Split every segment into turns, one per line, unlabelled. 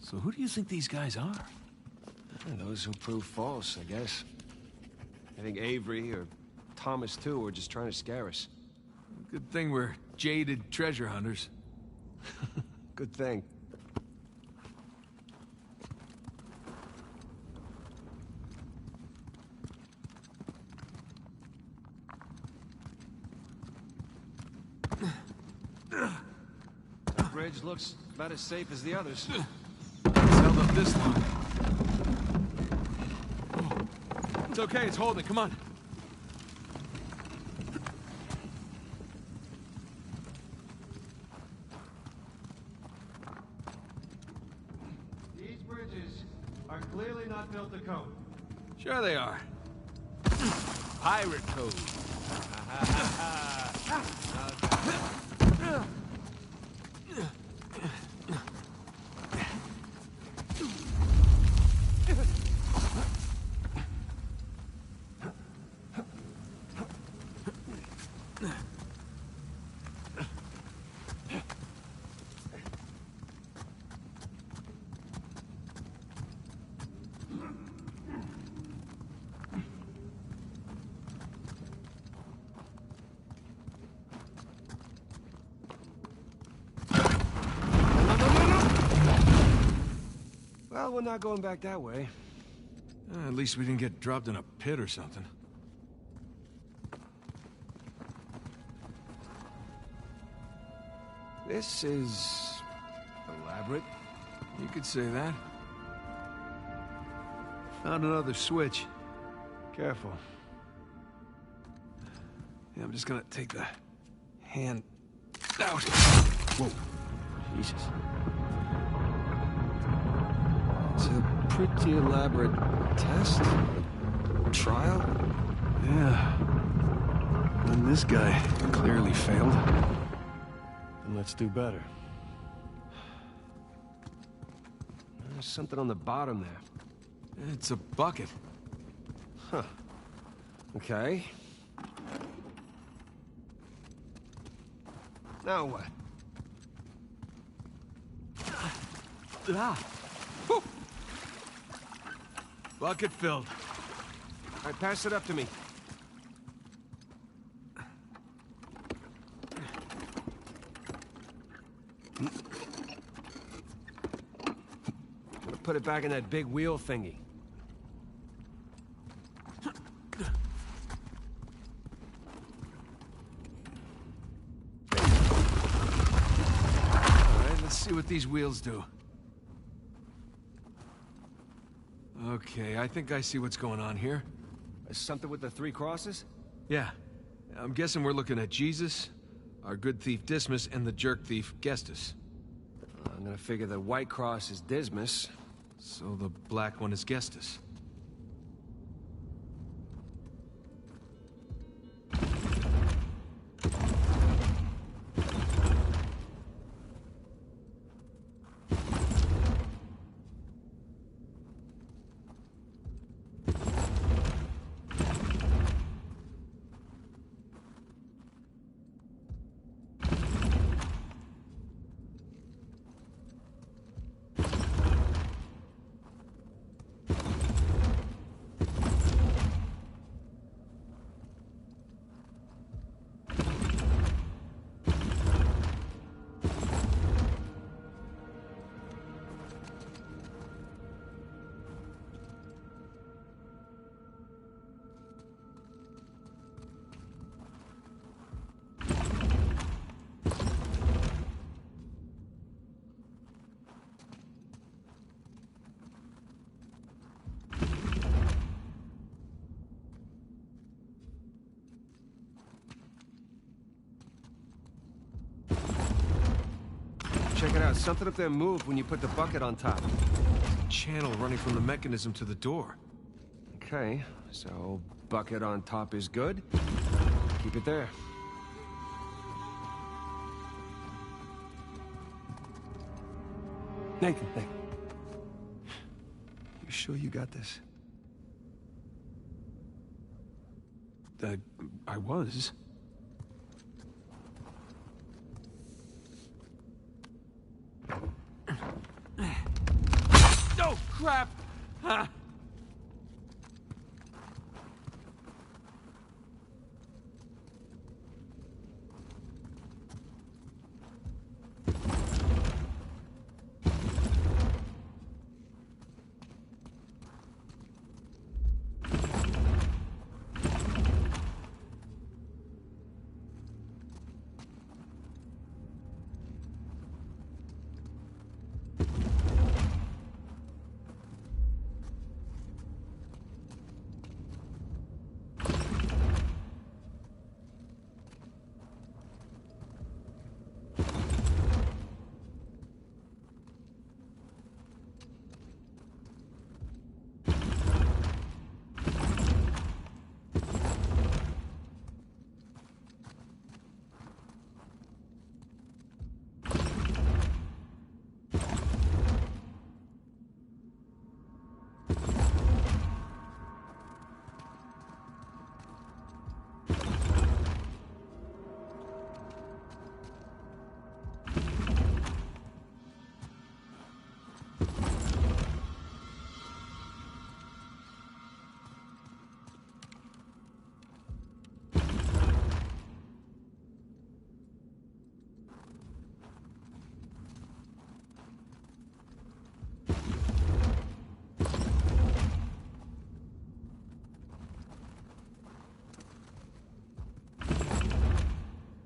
So who do you think these guys are?
Those who prove false, I guess. I think Avery or Thomas, too, were just trying to scare us.
Good thing we're jaded treasure hunters.
Good thing. The bridge looks about as safe as the others.
It's held up this long. Oh. It's okay, it's holding. Come on.
These bridges are clearly not built to code.
Sure they are. Pirate code.
Well, we're not going back that way.
At least we didn't get dropped in a pit or something.
This is elaborate.
You could say that. Found another switch.
Careful.
Yeah, I'm just gonna take the hand out.
Whoa. Jesus. It's a pretty elaborate test? Trial?
Yeah. And this guy clearly failed.
Then let's do better. There's something on the bottom there.
It's a bucket.
Huh. Okay. Now what?
Ah. Whew. Bucket filled.
All right, pass it up to me. I'm gonna put it back in that big wheel thingy.
All right, let's see what these wheels do. Okay, I think I see what's going on here.
Something with the 3 crosses?
Yeah. I'm guessing we're looking at Jesus, our good thief Dismas, and the jerk thief Gestus.
I'm gonna figure the white cross is Dismas.
So the black one is Gestus.
Check it out. Something up there moved when you put the bucket on top.
Channel running from the mechanism to the door.
Okay, so bucket on top is good. Keep it there. Nathan. You sure you got this?
I was. crap! Ah.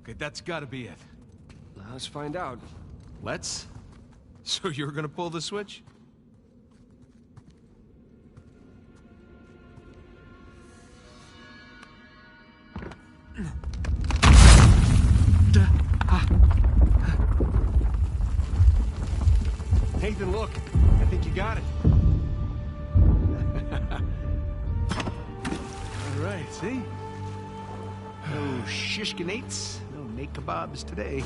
Okay, that's gotta be it.
Let's find out.
Let's? So you're gonna pull the switch?
Nathan, look. I think you got it.
All right, see? No shishkinates, no naked kebabs today.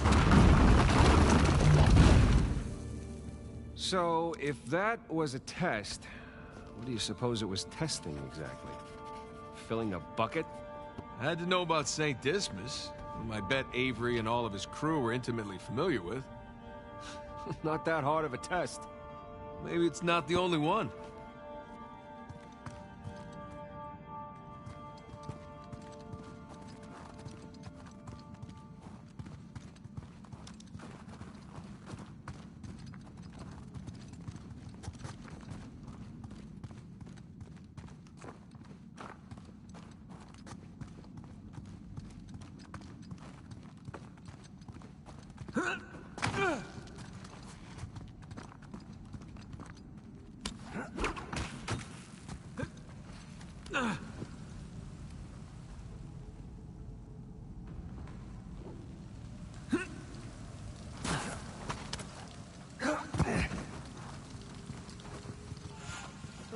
So, if that was a test, what do you suppose it was testing exactly? Filling a bucket?
I had to know about St. Dismas, whom I bet Avery and all of his crew were intimately familiar with.
Not that hard of a test.
Maybe it's not the only one.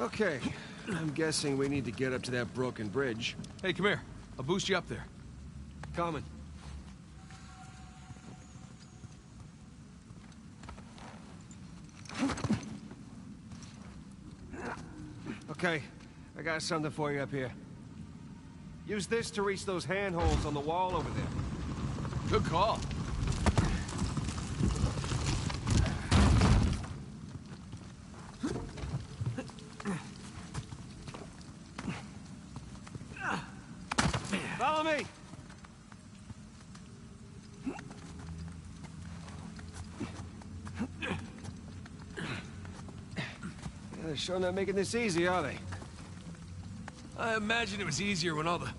Okay, I'm guessing we need to get up to that broken bridge.
Hey, come here. I'll boost you up there.
Coming. Okay, I got something for you up here. Use this to reach those handholds on the wall over there.
Good call.
Follow me! They're sure not making this easy, are they?
I imagine it was easier when all the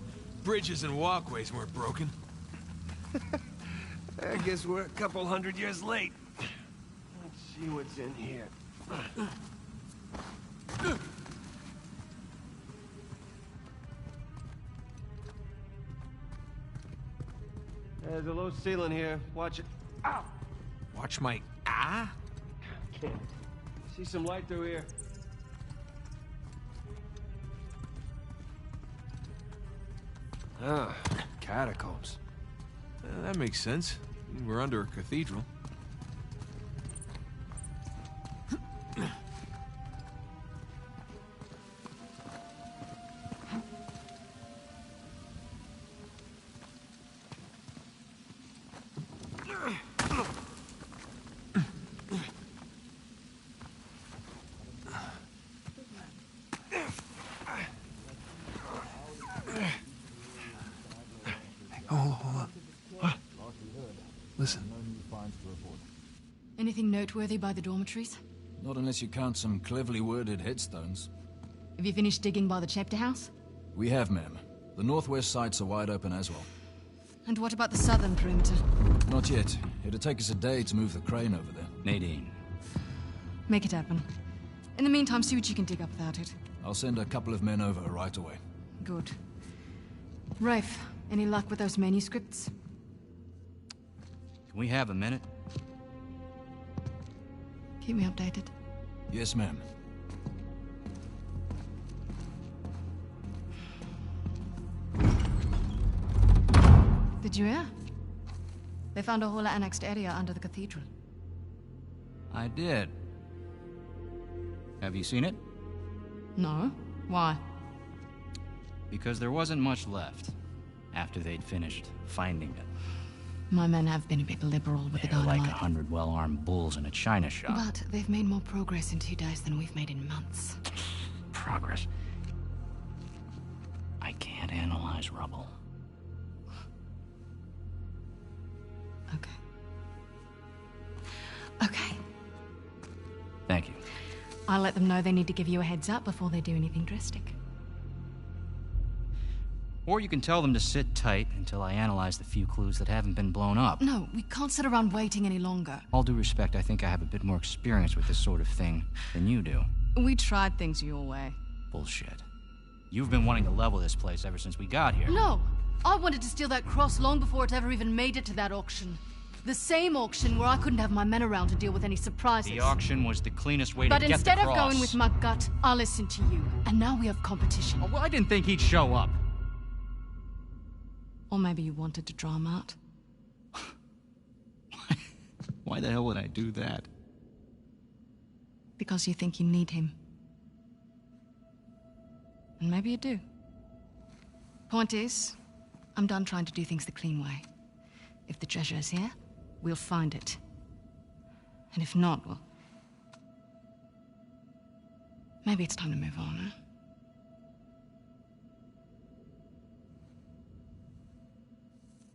bridges and walkways weren't broken.
I guess we're a couple hundred years late. Let's see what's in here. There's a low ceiling here. Watch it. Ow!
Watch my ah?
Can't see some light through here. Ah, catacombs.
That makes sense. We're under a cathedral. Hold on. What? Listen.
Anything noteworthy by the dormitories?
Not unless you count some cleverly worded headstones.
Have you finished digging by the chapter house?
We have, ma'am. The northwest sites are wide open as well.
And what about the southern perimeter?
Not yet. It'll take us a day to move the crane over there.
Nadine.
Make it happen. In the meantime, see what you can dig up without it.
I'll send a couple of men over right away.
Good. Rafe, any luck with those manuscripts?
Can we have a minute?
Keep me updated.
Yes, ma'am.
Did you hear? They found a whole annexed area under the cathedral.
I did. Have you seen it?
No? Why?
Because there wasn't much left after they'd finished finding it.
My men have been a bit liberal with the
They're like
dynamite.
100 well-armed bulls in a china shop.
But they've made more progress in 2 days than we've made in months.
Progress. I can't analyze rubble.
Okay. Okay.
Thank you.
I'll let them know they need to give you a heads up before they do anything drastic.
Or you can tell them to sit tight until I analyze the few clues that haven't been blown up.
No, we can't sit around waiting any longer.
All due respect, I think I have a bit more experience with this sort of thing than you do.
We tried things your way.
Bullshit. You've been wanting to level this place ever since we got here.
No! I wanted to steal that cross long before it ever even made it to that auction. The same auction where I couldn't have my men around to deal with any surprises.
The auction was the cleanest way to
But
get the
instead
cross.
of going with my gut, I listened to you. And now we have competition.
Oh, well, I didn't think he'd show up.
Or maybe you wanted to draw him out.
Why the hell would I do that?
Because you think you need him. And maybe you do. Point is, I'm done trying to do things the clean way. If the treasure is here, we'll find it. And if not, well... maybe it's time to move on, huh?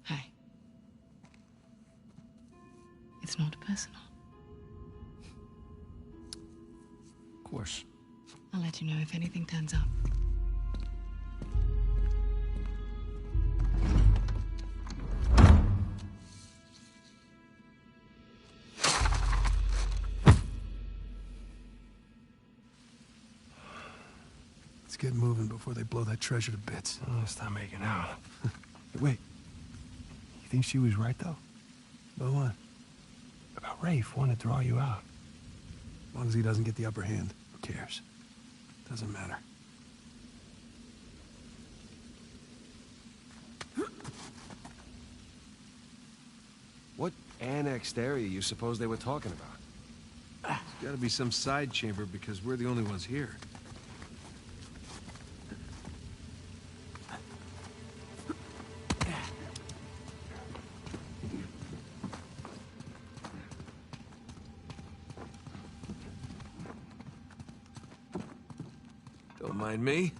Hey. It's not personal.
Of course.
I'll let you know if anything turns up.
Let's get moving before they blow that treasure to bits.
Oh, stop making out.
Wait. You think she was right, though? About what? About Rafe wanting to draw you out. As long as he doesn't get the upper hand, who cares? Doesn't matter.
What annexed area you suppose they were talking about?
There's gotta be some side chamber because we're the only ones here. Don't mind me.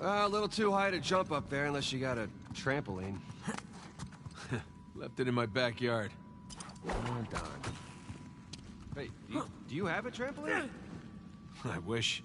A little too high to jump up there unless you got a trampoline.
Left it in my backyard.
Oh, darn. Hey, do you have a trampoline?
I wish.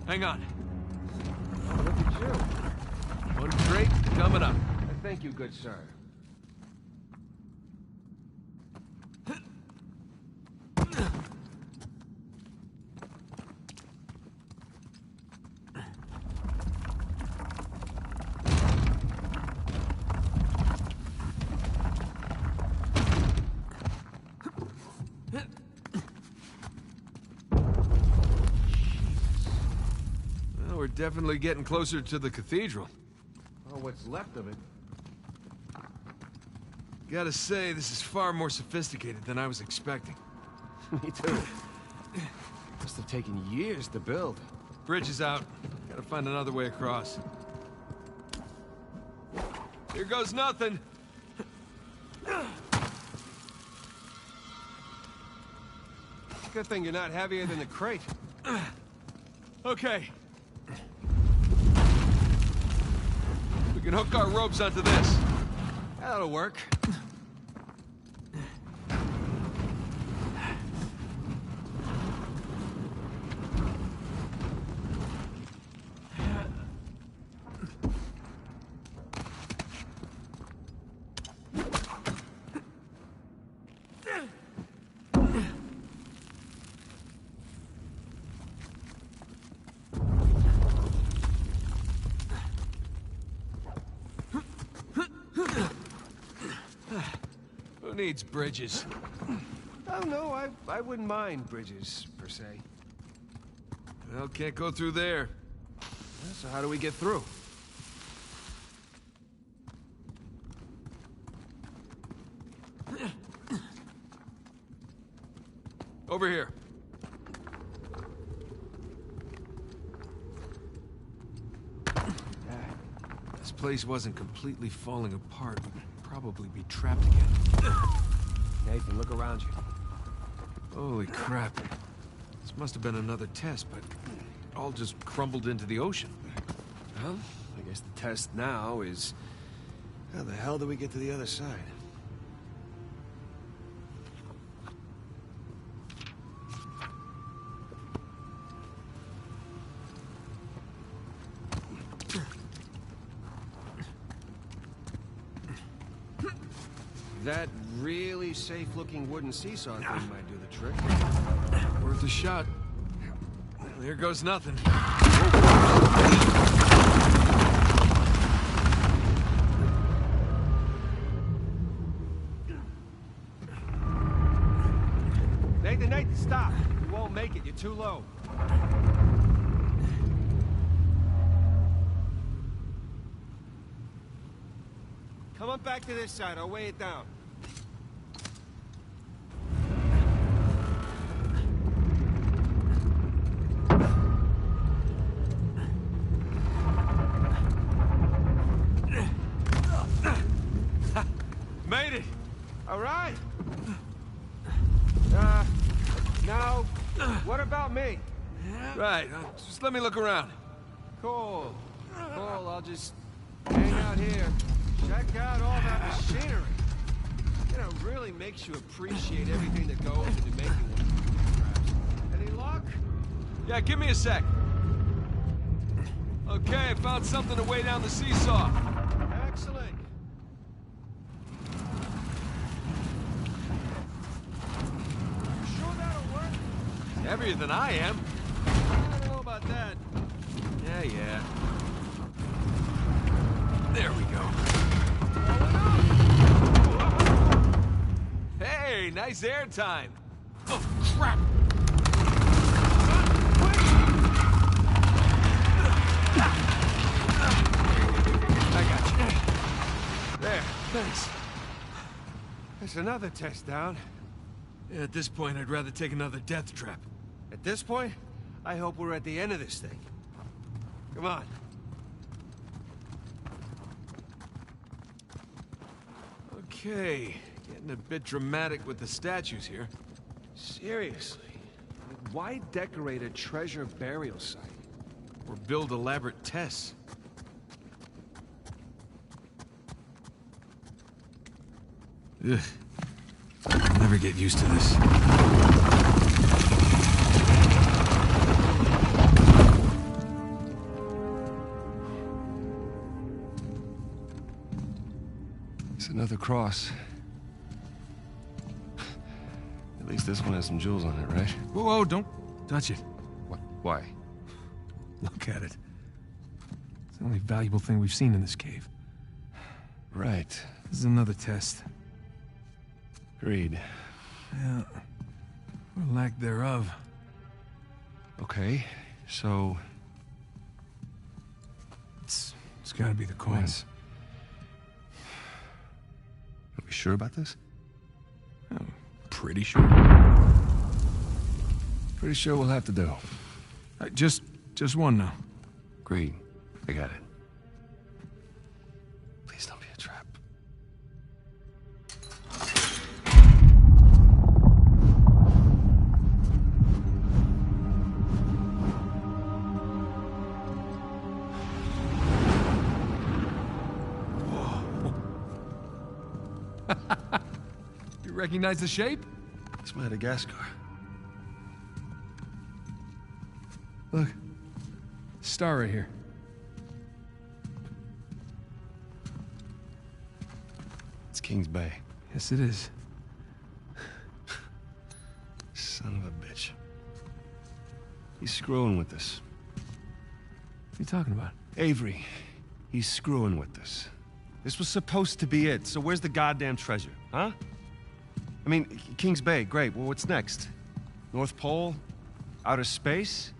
Hang on.
Oh, look at you.
One crate coming up.
Thank you, good sir.
Well, we're definitely getting closer to the cathedral.
Oh, what's left of it.
Gotta say, this is far more sophisticated than I was expecting.
Me too. Must have taken years to build.
Bridge is out. Gotta find another way across. Here goes nothing.
Good thing you're not heavier than the crate.
Okay. We can hook our ropes onto this.
That'll work.
Who needs bridges?
Oh, no, I wouldn't mind bridges, per se.
Well, can't go through there.
So how do we get through?
Over here. This place wasn't completely falling apart. We'd probably be trapped again.
Nathan, look around you.
Holy crap. This must have been another test, but it all just crumbled into the ocean.
Well, I guess the test now is... how the hell do we get to the other side? That really safe-looking wooden seesaw thing might do the trick.
Worth a shot. Well, here goes nothing.
Nathan, stop! You won't make it, you're too low. Come on back to this side, I'll weigh it down.
Made it!
All right. Now, what about me?
Right, just let me look around.
Cool. Cool, I'll just hang out here. Check out all that machinery. You know, it really makes you appreciate everything that goes into making one of these traps. Any luck?
Yeah, give me a sec. Okay, I found something to weigh down the seesaw.
Excellent. You sure that'll work?
It's heavier than I am.
I don't know about that.
Yeah. There we go. Hey, nice air time. Oh, crap! I got you. There, thanks.
There's another test down.
Yeah, at this point, I'd rather take another death trap.
At this point, I hope we're at the end of this thing. Come on.
Okay, getting a bit dramatic with the statues here.
Seriously? Why decorate a treasure burial site?
Or build elaborate tests. Ugh. never get used to this.
It's another cross. At least this one has some jewels on it, right?
Whoa, whoa, don't touch it.
What? Why?
Look at it. It's the only valuable thing we've seen in this cave.
Right.
This is another test.
Agreed.
Yeah. Or lack thereof.
Okay, so...
It's gotta be the coins.
Are we sure about this?
I'm pretty sure.
Pretty sure we'll have to do.
Just one now.
Agreed. I got it. Please don't be a trap.
You recognize the shape?
It's Madagascar.
Look. Star right here.
It's King's Bay.
Yes, it is.
Son of a bitch. He's screwing with us.
What are you talking about?
Avery, he's screwing with us. This was supposed to be it, so where's the goddamn treasure, huh? I mean, King's Bay, great. Well, what's next? North Pole? Outer space?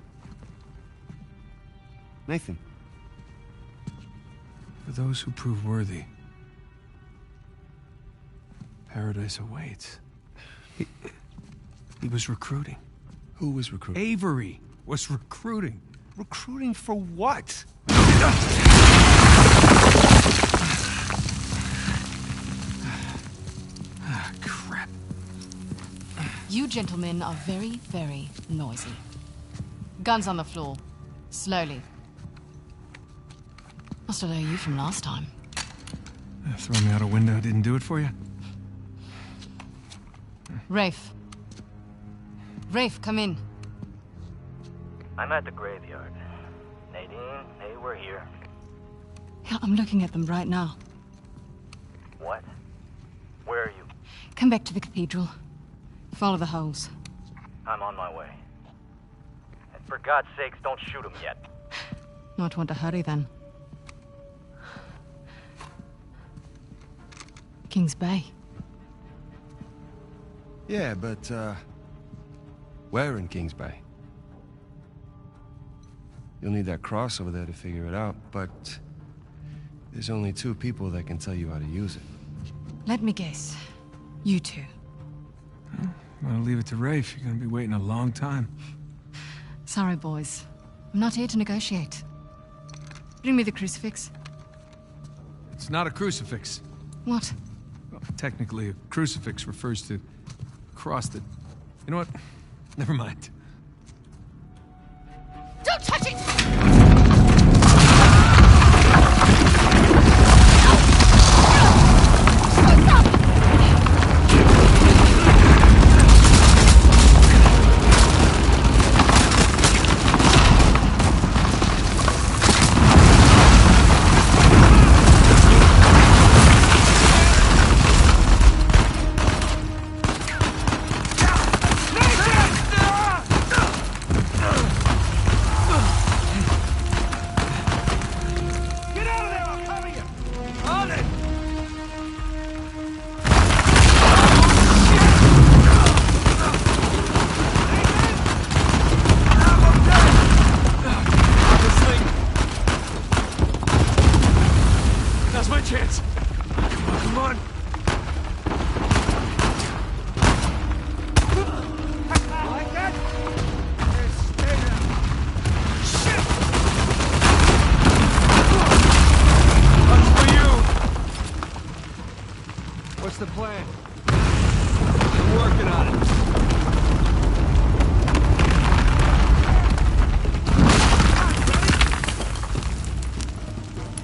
Nathan.
For those who prove worthy, paradise awaits. He was recruiting.
Who was recruiting?
Avery was recruiting.
Recruiting for what?
Crap.
You gentlemen are very, very noisy. Guns on the floor. Slowly. Must have known you from last time.
Throwing me out a window didn't do it for you?
Rafe. Rafe, come in.
I'm at the graveyard. Nadine, hey, we're here.
Yeah, I'm looking at them right now.
What? Where are you?
Come back to the cathedral. Follow the holes.
I'm on my way. And for God's sakes, don't shoot him yet.
Might want to hurry then. King's Bay.
Yeah, but, where in King's Bay? You'll need that cross over there to figure it out, but there's only 2 people that can tell you how to use it.
Let me guess. You two.
I'm gonna leave it to Rafe. You're gonna be waiting a long time.
Sorry, boys. I'm not here to negotiate. Bring me the crucifix.
It's not a crucifix.
What?
Well, technically, a crucifix refers to a cross that... You know what? Never mind.
Don't touch it!
the plan? We're working on it.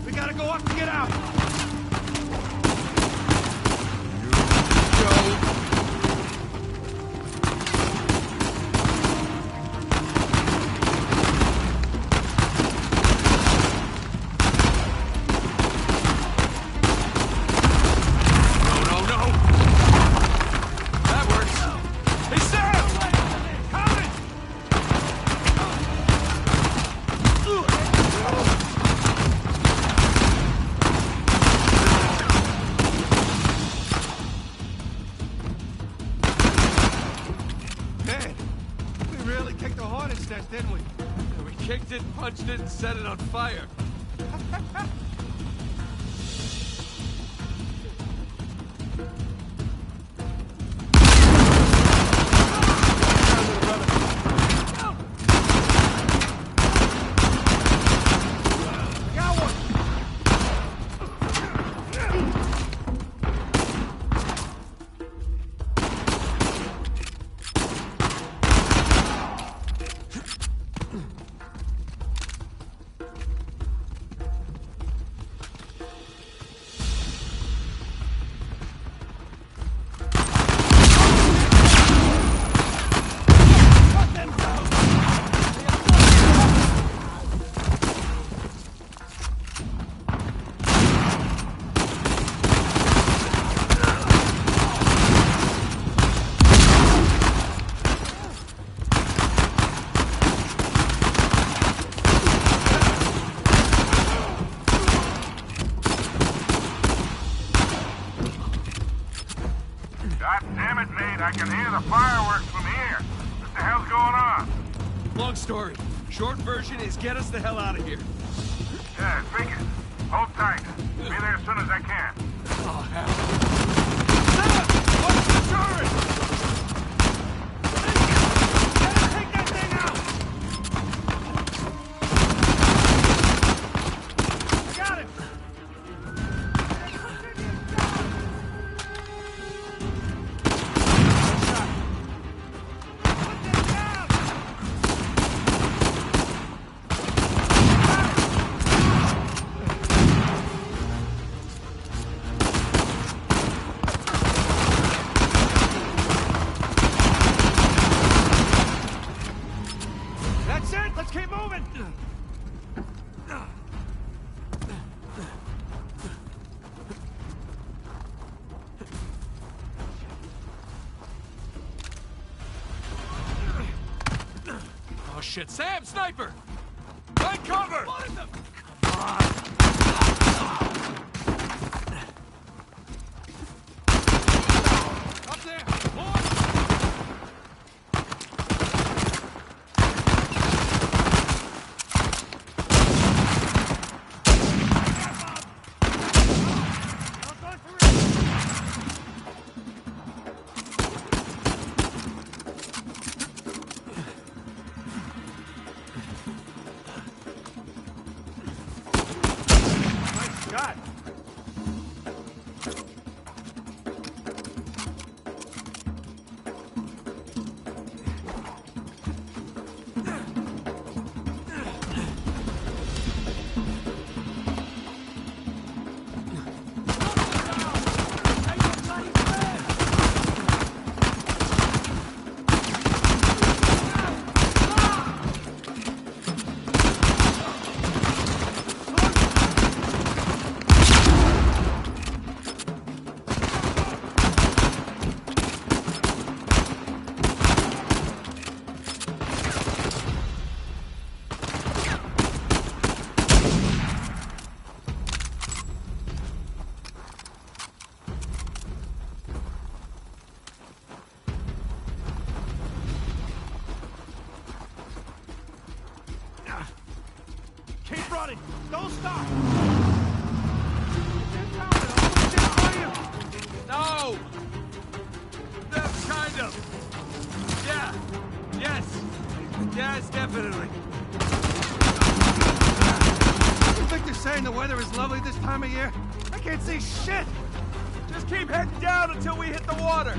We gotta go up to get out. Here we go. didn't set it on fire.
God damn it, Nate. I can hear the fireworks from here. What the hell's going on?
Long story. Short version is get us the hell out of here.
Yeah, figures. Hold tight. Be there as soon as I can.
Oh, hell. What's the turret? Take that thing out! I got him! That's it! Let's keep moving! Oh shit, Sam! Sniper! Find cover! What in the... Up there! Boy! God. Keep running! Don't stop! No! That's kind of... Yeah! Yes! Yes, definitely! You think they're saying the weather is lovely this time of year? I can't see shit! Just keep heading down until we hit the water!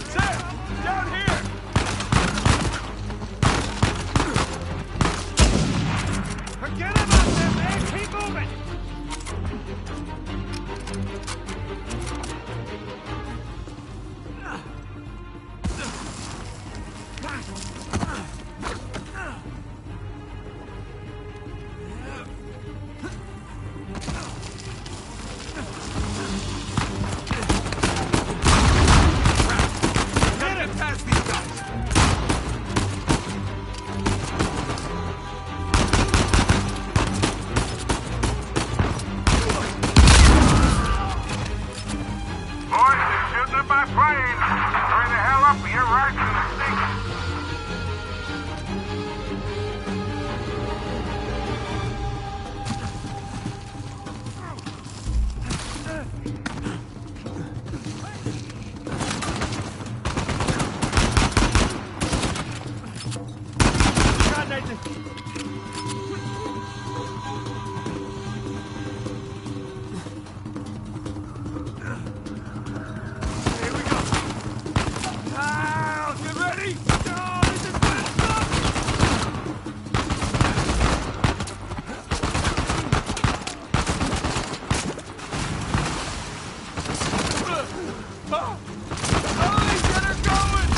Sam! Down here! Forget about them, man! Keep moving! Get it past the Here we go. Kyle, get ready. Oh, this is messed up. Oh, they get her going.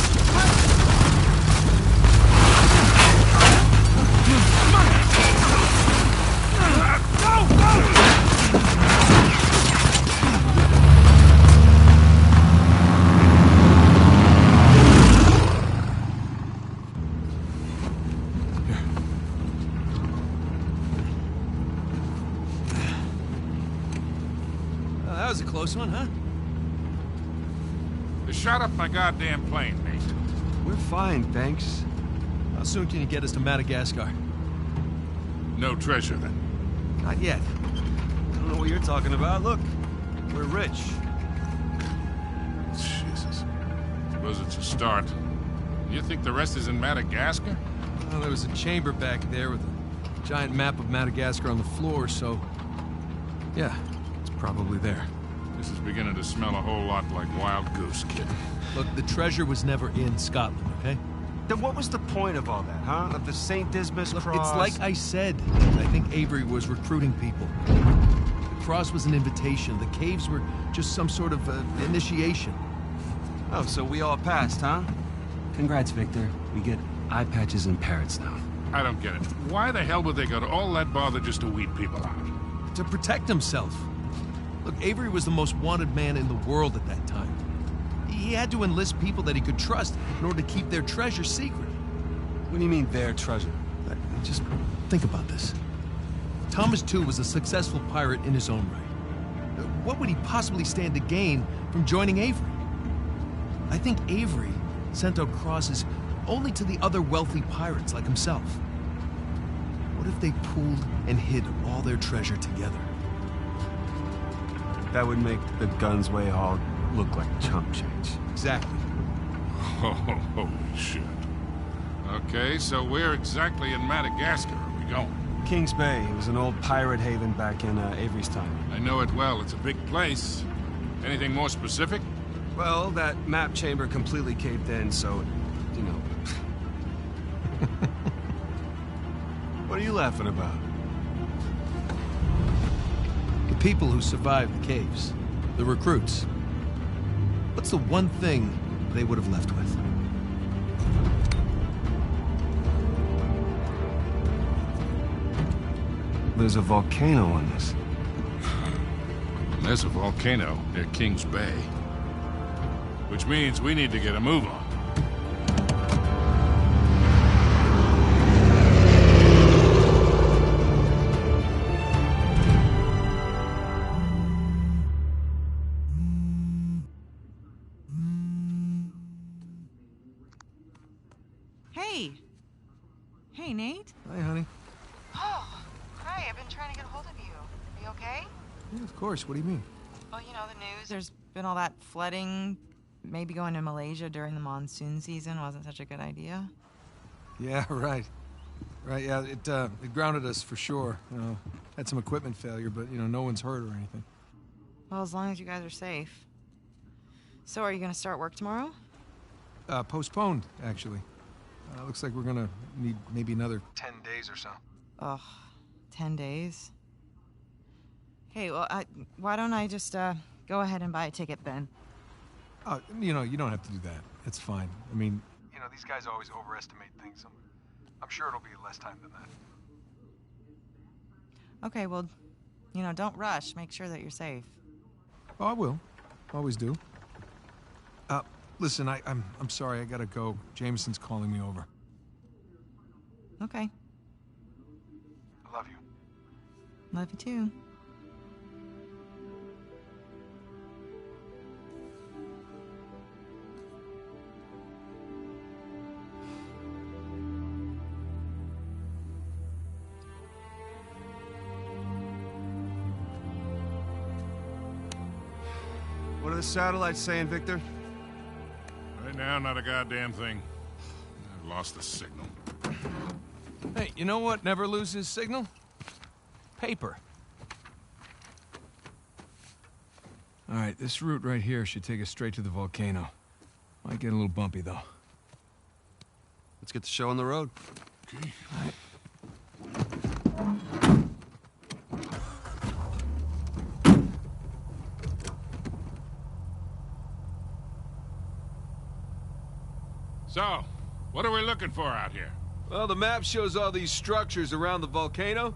That was a close one, huh?
They shot up my goddamn plane, Nate.
We're fine, thanks. How soon can you get us to Madagascar?
No treasure, then.
Not yet. I don't know what you're talking about. Look, we're rich.
Jesus. Suppose it's a start. You think the rest is in Madagascar?
Well, there was a chamber back there with a giant map of Madagascar on the floor, so... yeah, it's probably there.
This is beginning to smell a whole lot like Wild Goose, kid.
Look, the treasure was never in Scotland, okay?
Then what was the point of all that, huh? Of the St. Dismas cross?
It's like I said. I think Avery was recruiting people. The cross was an invitation. The caves were just some sort of initiation.
Oh, so we all passed, huh? Congrats, Victor. We get eye patches and parrots now.
I don't get it. Why the hell would they go to all that bother just to weed people out?
To protect himself. Look, Avery was the most wanted man in the world at that time. He had to enlist people that he could trust in order to keep their treasure secret.
What do you mean, their treasure?
Just think about this. Thomas, too, was a successful pirate in his own right. What would he possibly stand to gain from joining Avery? I think Avery sent out crosses only to the other wealthy pirates like himself. What if they pooled and hid all their treasure together?
That would make the Gunsway haul look like chump change.
Exactly.
Oh, holy shit. Okay, so where exactly in Madagascar are we going?
Kings Bay. It was an old pirate haven back in Avery's time.
I know it well. It's a big place. Anything more specific?
Well, that map chamber completely caved in, so, you know. What are you laughing about?
The people who survived the caves. The recruits. What's the one thing they would have left with?
There's a volcano on this.
There's a volcano near Kings Bay. Which means we need to get a move on.
Hey, Nate.
Hi, honey.
Oh, hi. I've been trying to get a hold of you. Are you okay?
Yeah, of course. What do you mean?
Well, you know the news. There's been all that flooding. Maybe going to Malaysia during the monsoon season wasn't such a good idea.
Yeah, right. Right, yeah, it grounded us for sure. You know, had some equipment failure, but, you know, no one's hurt or anything.
Well, as long as you guys are safe. So are you going to start work tomorrow?
Postponed, actually. Looks like we're gonna need maybe another 10 days or so.
Ugh, 10 days? Hey, well, why don't I just, go ahead and buy a ticket then?
Oh, you know, you don't have to do that. It's fine. I mean, you know, these guys always overestimate things. I'm sure it'll be less time than that.
Okay, well, you know, don't rush. Make sure that you're safe.
Oh, I will. Always do. Listen, I'm sorry. I gotta go. Jameson's calling me over.
Okay.
I love you.
Love you too.
What are the satellites saying, Victor?
Right now, not a goddamn thing. I've lost the signal.
Hey, you know what never loses signal? Paper. All right, this route right here should take us straight to the volcano. Might get a little bumpy, though.
Let's get the show on the road.
Okay.
All right.
So, what are we looking for out here?
Well, the map shows all these structures around the volcano.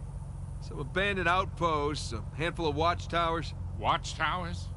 Some abandoned outposts, a handful of watchtowers.
Watchtowers?